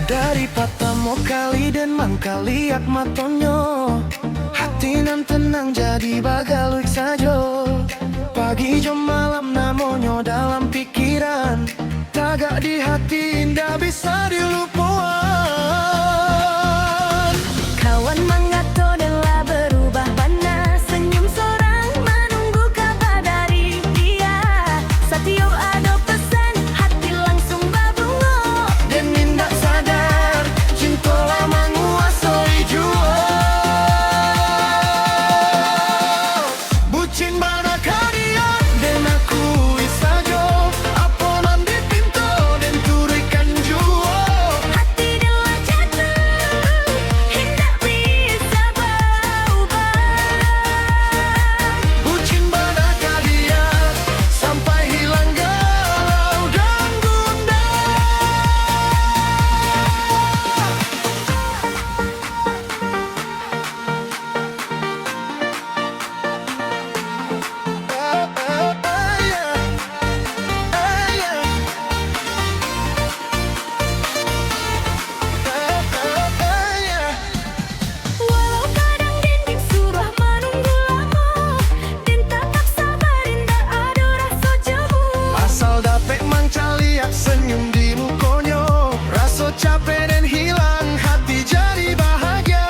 Dari patamo kali dan mangkaliak matonyo, hati nan tenang jadi bagaluik sajo. Pagi jam malam namonyo dalam pikiran, tagak di hati indah bisa dilupakan. Kawan mengato telah berubah warna, senyum seorang menunggu kabar dari dia. Setiap ada pesan, hati langsung berbunga. Dan indah sadar, cinta lama menguasai jua. Bucin manakah dia dan aku isajo, apa nan dipinta dan turikan jua. Hati telah jatuh, hendak bisa berubah. Bucin manakah dia sampai hilang galau dan gundah. Walau kadang dinding surah menunggu lama, dan tetap sabar indah ada rasa jemu. Asal dapat mangcaliak senyum di mukonyo, rasa capek dan hilang, hati jadi bahagia.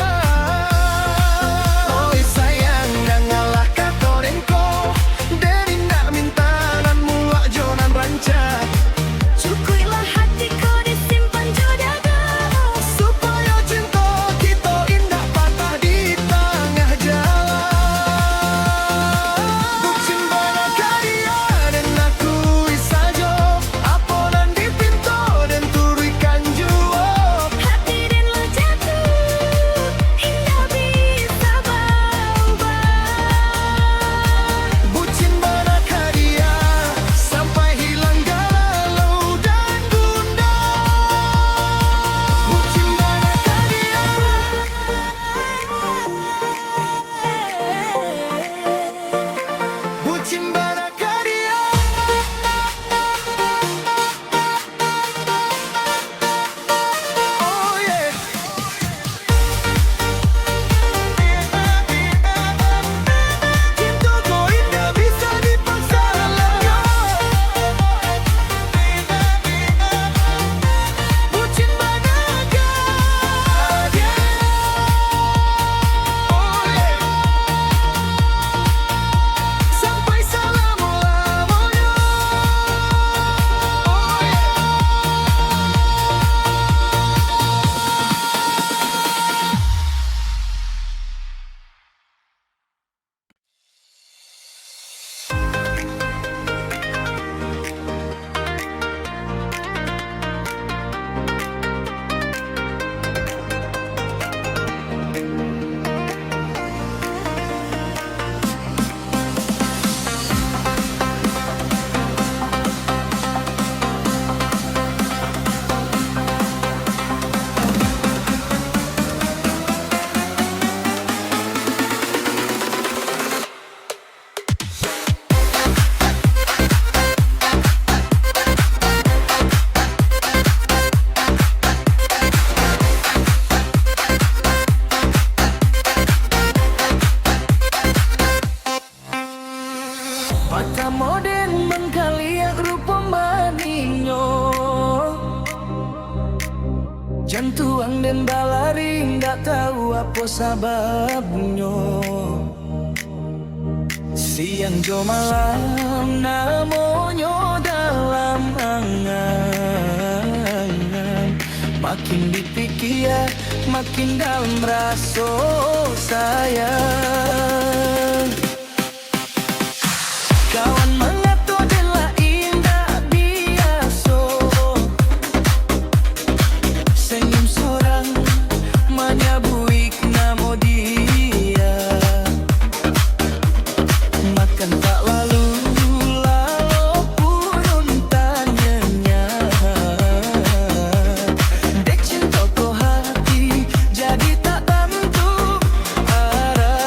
Oi sayang, janganlah kata dengko, dan indah minta nan muak jonan rancak. Cukuilah hatiku disimpan jodaga, Supaya cinta kita indah patah di tengah jalan. Bucin manakah dia dan aku isajo, apa nan dipinta dan turikan jua. hati telah jatuh, hendak bisa berubah. Bucin manakah dia sampai hilang galau dan gundah. Bucin manakah dia. Bucin manakah dia. Oh yeah. Cintaku indah bisa dipaksa lengkap. Bucin manakah dia. Oh yeah. Sampai selama-lamanya. Oh yeah. Patamo den mangkaliak rupa maninyo, jantuang dan balaring tak tahu apa sababnya. Siang jo malam namonyo dalam angan, makin dipikir makin dalam rasa sayang. Kawan mengato adalah indah biasa, senyum seorang menyabui namo dia. Makan tak lalu pun tanyanya, dek cinta ko hati jadi tak tentu arah.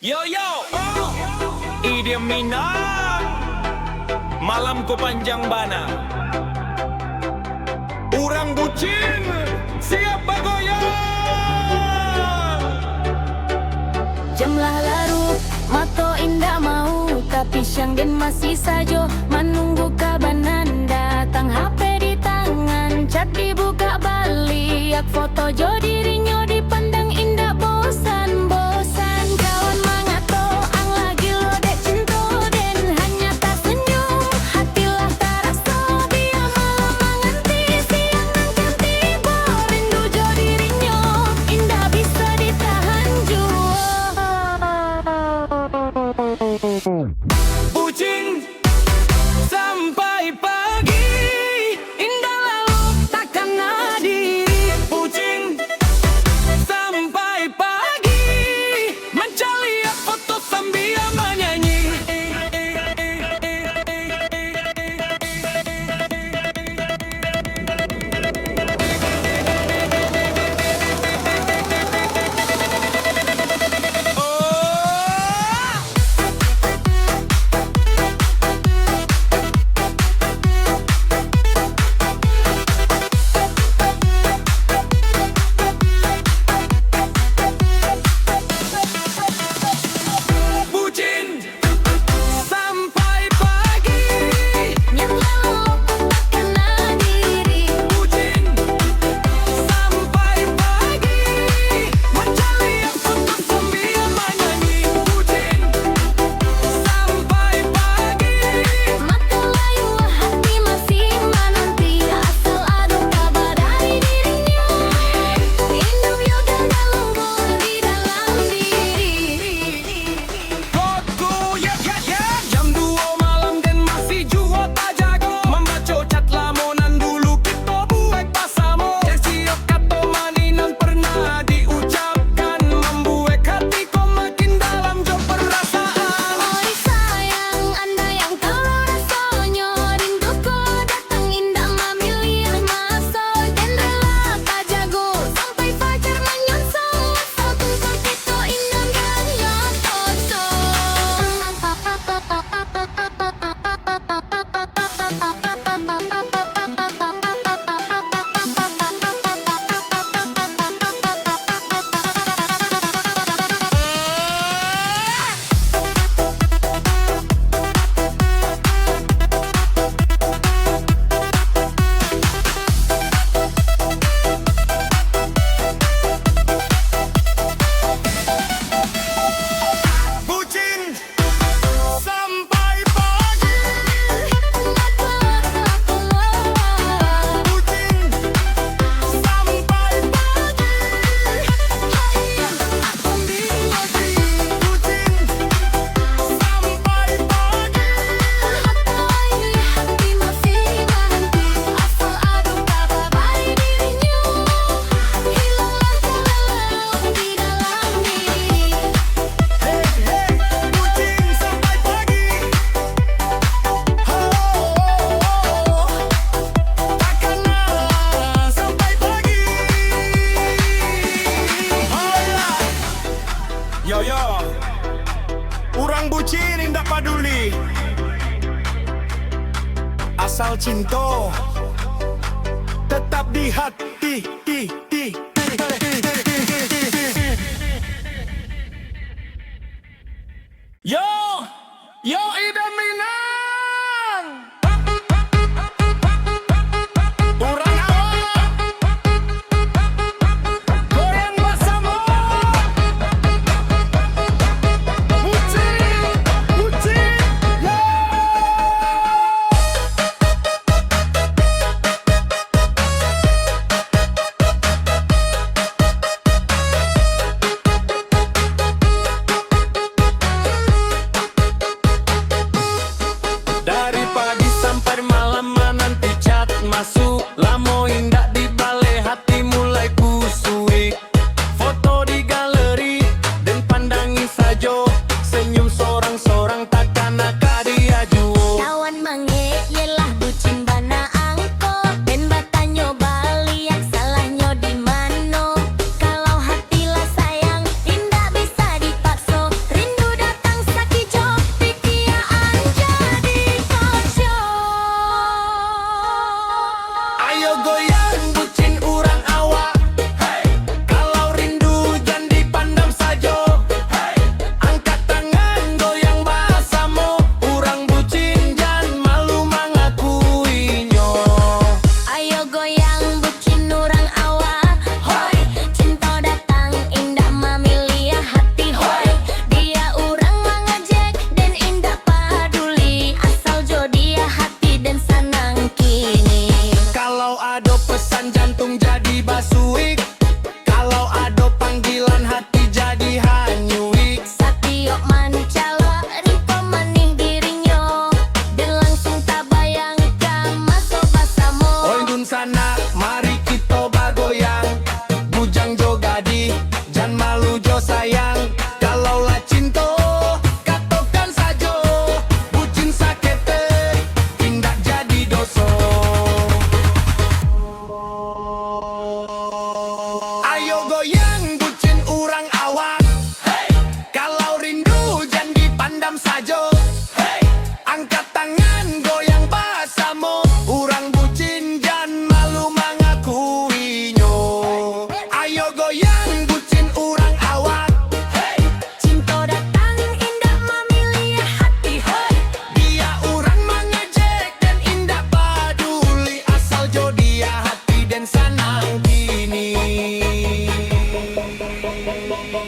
Yo yo, ideminan, malamku panjang bana. Urang bucin, siap bagoyang. Jamlah larut, mato indah mau, tapi siang dan masih sajo menunggu kabanan datang. HP di tangan, chat dibuka balik, foto jo dirinya dipandang indah bosan-bosan. Kawan mangato, ang lagi lo dek cinta dan hanya tak senyum. Hatilah terasa dia malam menganti siang nang tiba rindu jo dirinya indah bisa ditahan jua. Bucin sampai pagi, indah lalu takkan hadir. Bucin sampai pagi, mencari foto sambil menyanyi. Bucin sampai pagi, Yang lalu takkan hadiri. bucin sampai pagi, mencari foto sambil menyanyi. Bucin sampai pagi. Mata layu hati masih menanti, asal ada kabar dari dirinya. Induk yoga galungul di dalam diri. Foto ya jam 2 malam dan masih jua tak jago. Membaca chat lamunan dulu kita buat pasamo. Dan siap kata maninan pernah diucapkan, membuat hatiku makin dalam jo perasaan. Oi sayang, anda yang tahu rasanya, rinduku datang indah memilih masuk dan rela tak jago sampai fajar menyonsong. Asal tuntut itu indah ganya Bucin sampai pagi, bucin sampai pagi. Bucin sampai pagi. hati masih menanti, asal ada kabar dari dirinya. Hilanglah terlelap di dalam diri. Bucin sampai pagi. Takkan sampai pagi. Yo yo, urang bucin indah paduli, asal cinta tetap di hati. Yo, yo ideminan, urang awak, goyang bersama. Bucin, bucin, yo.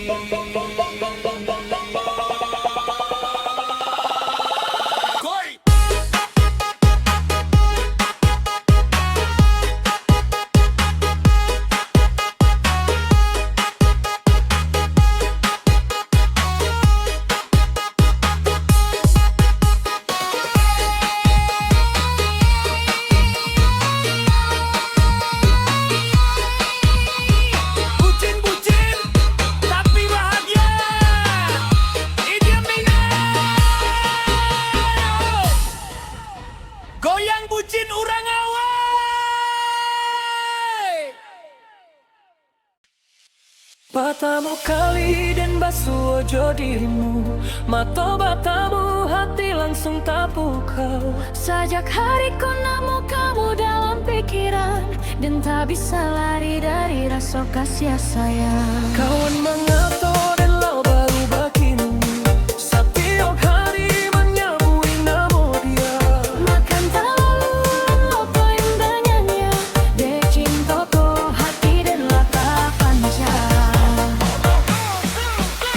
Koi. Bucin-bucin tapi bahagia. Idi Minang. Goyang bucin urang awai. Batamu kali dan basuh ojo dirimu, mata batamu hati langsung tak pukau. Sejak hariku nemu kamu dalam pikiran, dan tak bisa lari dari rasa kasih sayang. Kawan mengatur dan lau baru bagimu, setiap hari menyambui nama dia. Makan tak lalu apa indahnya, dek cintaku hati dan lata panjang.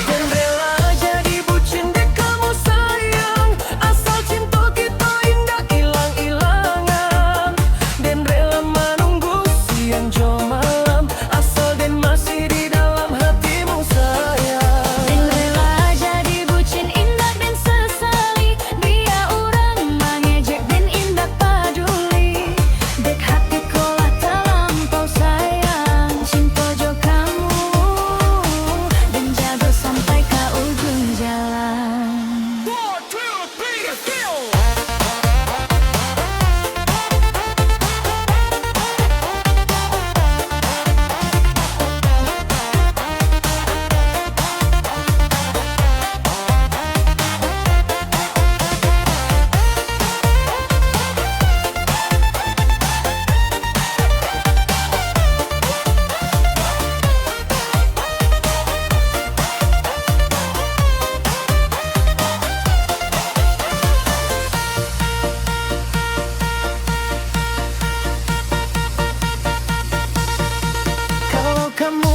Dan rela jadi bucin dek kamu sayang, asal cinta kita indah hilang-hilangan. Dan rela menunggu siang jo malam, asal dan masih di dalam hatimu sayang. Dan rela jadi bucin indah dan sesali, dia orang mengejek dan indah peduli. Dek hatiku lah terlampau sayang, cinta jo kamu dan jaga sampai ke ujung jalan. 1, 2, 3, let's go. Kalau kamu